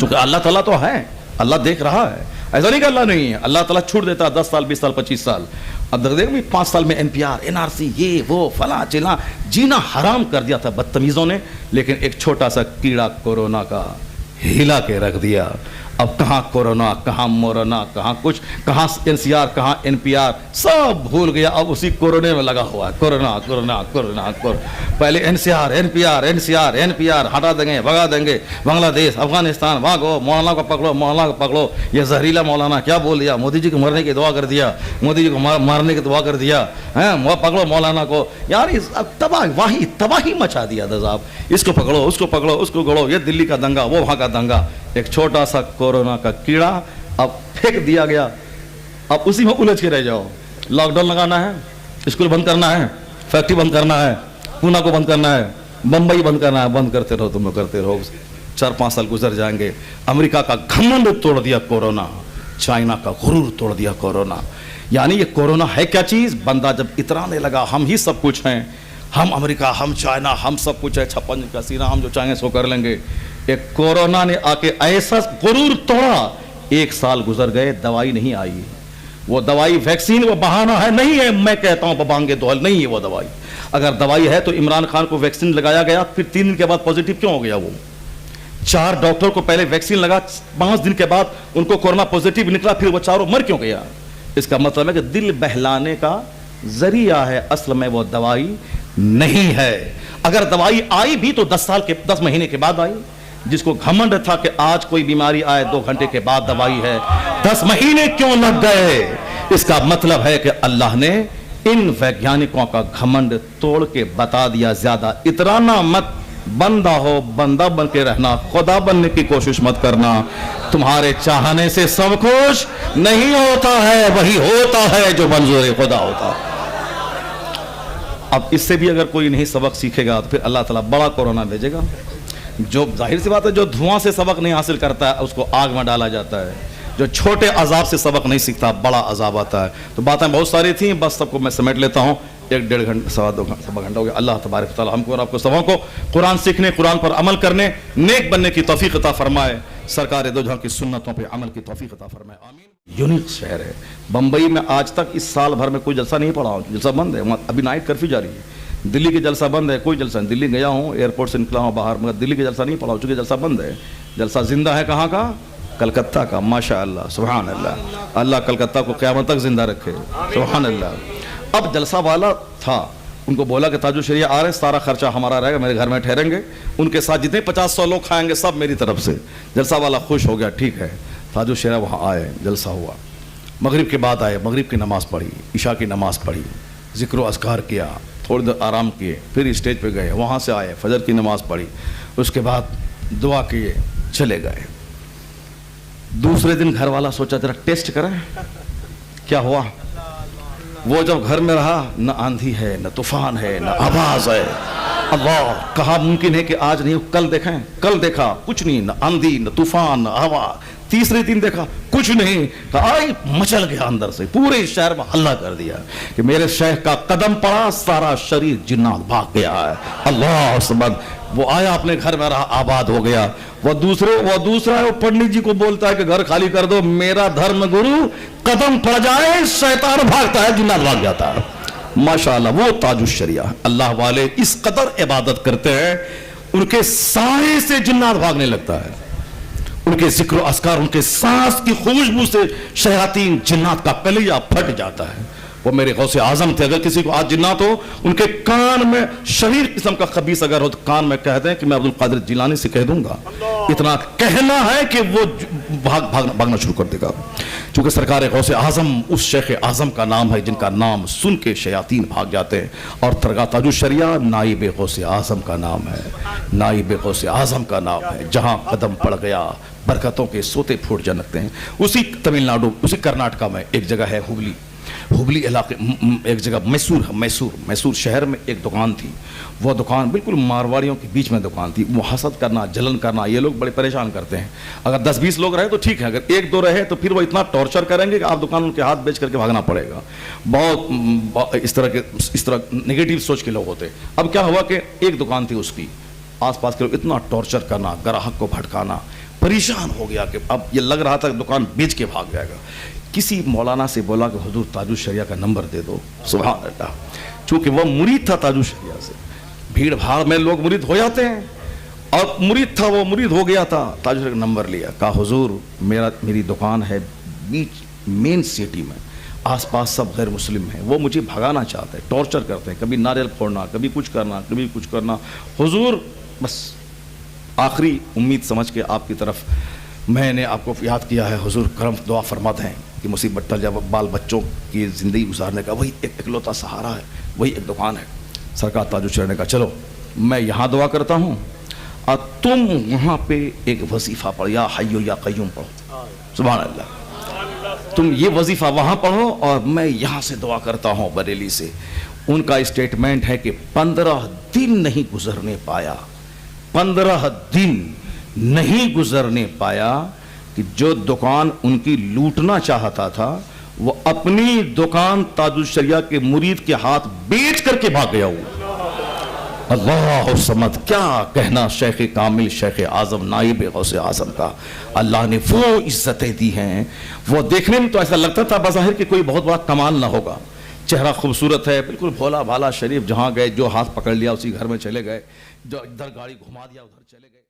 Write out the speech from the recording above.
چونکہ اللہ تعالیٰ تو ہے, اللہ دیکھ رہا ہے, ایسا نہیں کہ اللہ نہیں ہے. اللہ تعالیٰ چھوٹ دیتا 10 سال 20 سال 25 سال. اب دیکھ 5 سال میں NPR NRC یہ وہ فلاں چلاں, جینا حرام کر دیا تھا بدتمیزوں نے, لیکن ایک چھوٹا سا کیڑا کورونا کا ہلا کے رکھ دیا. اب کہاں کورونا, کہاں مورونا, کہاں کچھ, کہاں NCR, کہاں NPR, سب بھول گیا. اب اسی کورونے میں لگا ہوا ہے, کورونا کورونا کورونا. پہلے NCR ہٹا دیں گے, بھگا دیں گے, بنگلہ دیش افغانستان بھاگو, مولانا کو پکڑو, مولانا کو پکڑو. یہ زہریلا مولانا کیا بول دیا, مودی جی کو مرنے کی دعا کر دیا, مودی جی کو مارنے کی دعا کر دیا, پکڑو مولانا کو. یار تباہی مچا دیا تھا صاحب. اس کو پکڑو, اس کو پکڑو, اس کو گڑو. یہ دلی کا دنگا, وہ وہاں کا دنگا. ایک چھوٹا سا کورونا کا کیڑا اب پھینک دیا گیا. اب اسی میں الجھ کے رہ جاؤ. لاک ڈاؤن لگانا ہے, اسکول بند کرنا ہے, فیکٹری بند کرنا ہے, پونا کو بند کرنا ہے, بمبئی بند کرنا ہے. بند کرتے رہو, تم لوگ کرتے رہو. 4-5 سال گزر جائیں گے. امریکہ کا گھمنڈ توڑ دیا کورونا, چائنا کا غرور توڑ دیا کورونا. یعنی یہ کورونا ہے کیا چیز؟ بندہ جب اترانے لگا ہم ہی سب کچھ ہیں, ہم امریکہ, ہم چائنا, ہم سب کچھ ہے, 56 کا سینہ, ہم جو چاہیں سو کر لیں گے. ایک کورونا نے آ کے ایسا غرور توڑا. 1 سال گزر گئے, دوائی نہیں آئی. وہ دوائی ویکسین وہ بہانہ ہے, نہیں ہے. میں کہتا ہوں ببانگے دوہل, نہیں ہے وہ دوائی. اگر دوائی ہے تو عمران خان کو ویکسین لگایا گیا, پھر 3 دن کے بعد پازیٹیو کیوں ہو گیا؟ وہ 4 ڈاکٹر کو پہلے ویکسین لگا, 5 دن کے بعد ان کو کورونا پازیٹیو نکلا, پھر وہ چاروں مر کیوں گیا؟ اس کا مطلب ہے کہ دل بہلانے کا ذریعہ ہے, اصل میں وہ دوائی نہیں ہے. اگر دوائی آئی بھی تو 10 مہینے کے بعد آئی. جس کو گھمنڈ تھا کہ آج کوئی بیماری آئے 2 گھنٹے کے بعد دوائی ہے, 10 مہینے کیوں لگ گئے؟ اس کا مطلب ہے کہ اللہ نے ان ویگیانکوں کا گھمنڈ توڑ کے بتا دیا, زیادہ اترانا مت, بندہ ہو, بندہ بن کے رہنا, خدا بننے کی کوشش مت کرنا. تمہارے چاہنے سے سب کچھ نہیں ہوتا ہے, وہی ہوتا ہے جو منظور خدا ہوتا. اب اس سے بھی اگر کوئی نہیں سبق سیکھے گا تو پھر اللہ تعالیٰ بڑا کورونا بھیجے گا. جو ظاہر سی بات ہے, جو دھواں سے سبق نہیں حاصل کرتا ہے اس کو آگ میں ڈالا جاتا ہے. جو چھوٹے عذاب سے سبق نہیں سیکھتا بڑا عذاب آتا ہے. تو باتیں بہت ساری تھیں, بس سب کو میں سمیٹ لیتا ہوں. 1-1.5 گھنٹہ, 2 گھنٹہ ہو گیا. اللہ تبارک و تعالیٰ ہم کو اور آپ کو سبوں کو قرآن سیکھنے, قرآن پر عمل کرنے, نیک بننے کی توفیق عطا فرمائے. سرکار دو جہاں کی سنتوں پہ عمل کی توفیق عطا فرمائے, آمین. یونیک شہر ہے بمبئی میں. آج تک اس سال بھر میں کوئی جلسہ نہیں پڑا ہوں, جلسہ بند ہے. ابھی نائٹ کرفیو جاری ہے. دلی کے جلسہ بند ہے, کوئی جلسہ نہیں. دلی گیا ہوں, ایئرپورٹ سے نکلا ہوں باہر, مگر دلی کے جلسہ نہیں پڑا ہوں, چونکہ جلسہ بند ہے. جلسہ زندہ ہے کہاں کا؟ کلکتہ کا. ماشاء اللہ, سبحان اللہ. اللہ کلکتہ کو قیامت تک زندہ رکھے, سبحان اللہ. اب جلسہ والا تھا, ان کو بولا کہ تاج الشریعہ آ رہے ہیں, سارا خرچہ ہمارا رہے گا, میرے گھر میں ٹھہریں گے, ان کے ساتھ جتنے 50-100 لوگ کھائیں گے سب میری طرف سے. جلسہ والا خوش ہو گیا, ٹھیک ہے. تاج الشریعہ وہاں آئے, جلسہ ہوا. مغرب کے بعد آئے, مغرب کی نماز پڑھی, عشاء کی نماز پڑھی, ذکر و اذکار کیا, تھوڑی دیر آرام کیے, پھر اسٹیج پہ گئے, وہاں سے آئے, فجر کی نماز پڑھی, اس کے بعد دعا کیے, چلے گئے. دوسرے دن گھر والا سوچا ذرا ٹیسٹ کریں کیا ہوا. وہ جب گھر میں رہا, نہ آندھی ہے, نہ طوفان ہے, نہ آواز ہے. اللہ, کہا ممکن ہے کہ آج نہیں, کل دیکھیں. کل دیکھا کچھ نہیں, نہ آندھی, نہ طوفان, نہ ہوا. تیسرے دن دیکھا کچھ نہیں, آئی مچل گیا اندر سے, پورے شہر میں ہلہ کر دیا کہ میرے شیخ کا قدم پڑا, سارا شریر جنات بھاگ گیا ہے. اللہ سبحان. وہ آیا اپنے گھر میں رہا, آباد ہو گیا. وہ دوسرا ہے, وہ پنڈت جی کو بولتا ہے کہ گھر خالی کر دو, میرا دھرم گرو قدم پڑ جائے شیطان بھاگتا ہے, جنات بھاگ جاتا ہے. ماشاءاللہ, وہ تاج الشریعہ. اللہ والے اس قدر عبادت کرتے ہیں, ان کے سائے سے جنات بھاگنے لگتا ہے. ان کے ذکر و اذکار, ان کے سانس کی خوشبو سے شیاطین جنات کا کلیجہ پھٹ جاتا ہے. وہ میرے غوث اعظم تھے. اگر کسی کو آج جنات ہو, ان کے کان میں شریر قسم کا خبیث اگر ہو تو کان میں کہہ دیں کہ میں عبد القادر جیلانی سے کہہ دوں گا. اتنا کہنا ہے کہ وہ بھاگنا شروع کر دے گا. چونکہ سرکار غوث اعظم اس شیخ اعظم کا نام ہے جن کا نام سن کے شیاطین بھاگ جاتے ہیں. اور درگاہ تاج الشریعہ نائب غوث اعظم کا نام ہے, نائب غوث اعظم کا نام ہے. جہاں قدم پڑ گیا برکتوں کے سوتے پھوٹ جنکتے ہیں. اسی تمل ناڈو, اسی کرناٹکا میں ایک جگہ ہے ہوبلی علاقے, ایک جگہ میسور شہر میں ایک دکان تھی. وہ دکان بالکل مارواڑیوں کے بیچ میں دکان تھی. وہ حسد کرنا, جلن کرنا, یہ لوگ بڑے پریشان کرتے ہیں. اگر 10-20 لوگ رہے تو ٹھیک ہے, اگر 1-2 رہے تو پھر وہ اتنا ٹارچر کریں گے کہ آپ دکان ان کے ہاتھ بیچ کر کے بھاگنا پڑے گا. بہت اس طرح نگیٹو سوچ کے لوگ ہوتے. اب کیا ہوا کہ ایک دکان تھی اس کی, آس پاس کے لوگ اتنا ٹارچر کرنا, گراہک کو بھٹکانا, پریشان ہو گیا کہ اب یہ لگ رہا تھا کہ دکان بیچ کے بھاگ جائے گا. کسی مولانا سے بولا کہ حضور تاج الشریعہ کا نمبر دے دو. سبحان اللہ. چونکہ وہ مرید تھا تاج الشریعہ سے, بھیڑ بھاڑ میں لوگ مرید ہو جاتے ہیں, اور مرید تھا, وہ مرید ہو گیا تھا. تاج الشریعہ کا نمبر لیا, کہا حضور میری دکان ہے بیچ مین سٹی میں, آس پاس سب غیر مسلم ہیں, وہ مجھے بھگانا چاہتے ہیں, ٹارچر کرتے ہیں, کبھی ناریل پھوڑنا, کبھی کچھ کرنا, کبھی کچھ کرنا. حضور بس آخری امید سمجھ کے آپ کی طرف میں نے آپ کو یاد کیا ہے, حضور کرم دعا فرماتے ہیں کہ مصیبت ٹل جائے, بال بچوں کی زندگی گزارنے کا وہی ایک اکلوتا سہارا ہے, وہی ایک دکان ہے. سرکار تاج الشریعہ نے کہا چلو میں یہاں دعا کرتا ہوں اور تم وہاں پہ ایک وظیفہ پڑھو, یا حیو یا قیوم پڑھو. سبحان اللہ. تم یہ وظیفہ وہاں پڑھو اور میں یہاں سے دعا کرتا ہوں بریلی سے. ان کا اسٹیٹمنٹ ہے کہ 15 دن نہیں گزرنے پایا, 15 دن نہیں گزرنے پایا کہ جو دکان ان کی لوٹنا چاہتا تھا وہ اپنی دکان تاج الشریعہ کے مرید کے ہاتھ بیچ کر کے بھاگ گیا ہوا. اللہ الصمد. کیا کہنا شیخ کامل, شیخ اعظم, نائب غوث اعظم کا. اللہ نے وہ عزتیں دی ہیں, وہ دیکھنے میں تو ایسا لگتا تھا بظاہر کہ کوئی بہت بڑا کمال نہ ہوگا, چہرہ خوبصورت ہے, بالکل بھولا بھالا شریف, جہاں گئے جو ہاتھ پکڑ لیا اسی گھر میں چلے گئے, جو ادھر گاڑی گھما دیا ادھر چلے گئے.